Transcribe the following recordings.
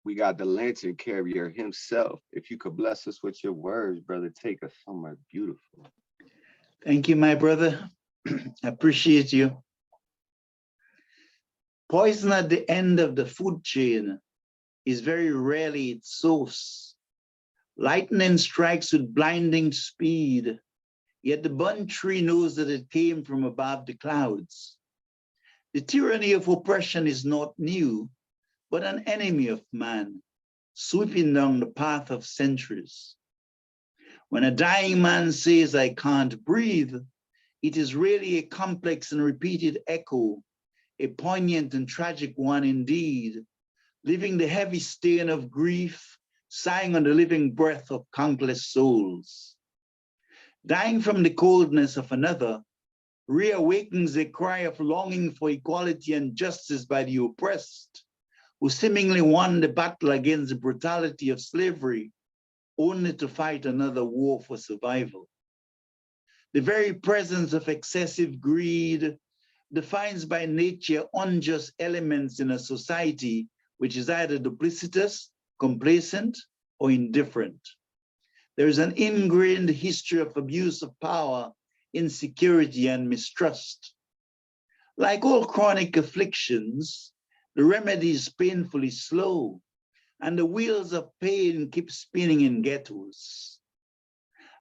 we got the lantern carrier himself. If you could bless us with your words, brother, take us somewhere beautiful. Thank you, my brother. I appreciate you. Poison at the end of the food chain is very rarely its source. Lightning strikes with blinding speed, yet the burnt tree knows that it came from above the clouds. The tyranny of oppression is not new, but an enemy of man, sweeping down the path of centuries. When a dying man says, "I can't breathe," it is really a complex and repeated echo, a poignant and tragic one indeed, leaving the heavy stain of grief, sighing on the living breath of countless souls. Dying from the coldness of another reawakens a cry of longing for equality and justice by the oppressed, who seemingly won the battle against the brutality of slavery, only to fight another war for survival. The very presence of excessive greed defines by nature unjust elements in a society which is either duplicitous, complacent, or indifferent. There is an ingrained history of abuse of power, insecurity, and mistrust. Like all chronic afflictions, the remedy is painfully slow, and the wheels of pain keep spinning in ghettos.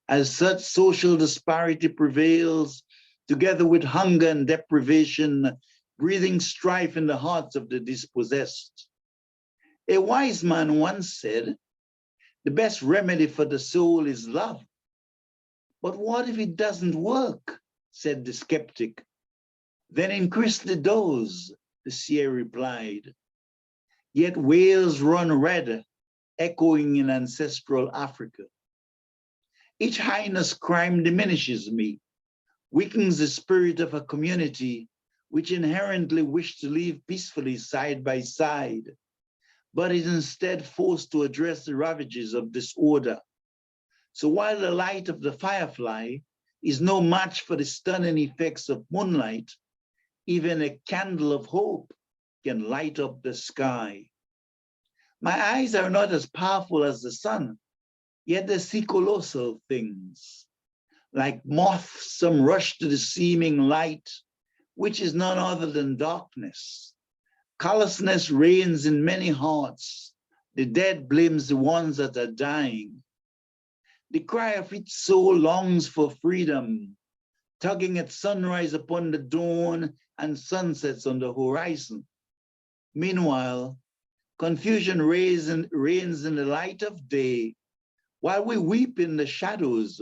As such, social disparity prevails, together with hunger and deprivation, breathing strife in the hearts of the dispossessed. A wise man once said, "The best remedy for the soul is love." "But what if it doesn't work?" said the skeptic. "Then increase the dose," the seer replied. Yet wails run red, echoing in ancestral Africa. Each heinous crime diminishes me, weakens the spirit of a community which inherently wished to live peacefully side by side, but is instead forced to address the ravages of disorder. So while the light of the firefly is no match for the stunning effects of moonlight, even a candle of hope can light up the sky. My eyes are not as powerful as the sun, yet they see colossal things. Like moths, some rush to the seeming light, which is none other than darkness. Callousness reigns in many hearts. The dead blames the ones that are dying. The cry of its soul longs for freedom, tugging at sunrise upon the dawn and sunsets on the horizon. Meanwhile, confusion reigns in the light of day, while we weep in the shadows,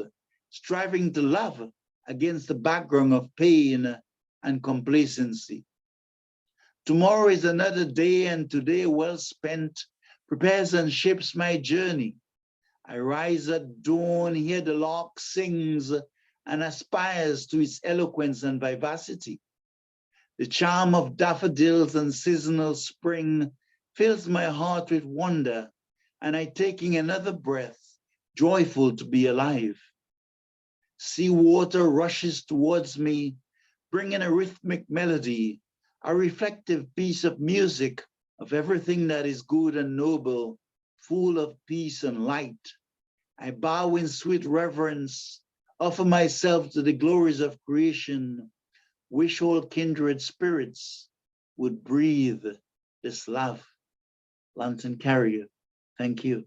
striving to love against the background of pain and complacency. Tomorrow is another day, and today well spent prepares and shapes my journey. I rise at dawn, hear the lark sings, and aspires to its eloquence and vivacity. The charm of daffodils and seasonal spring fills my heart with wonder, and I taking another breath, joyful to be alive. Sea water rushes towards me, bringing a rhythmic melody, a reflective piece of music of everything that is good and noble, full of peace and light. I bow in sweet reverence, offer myself to the glories of creation, wish all kindred spirits would breathe this love. Lantern Carrier, thank you.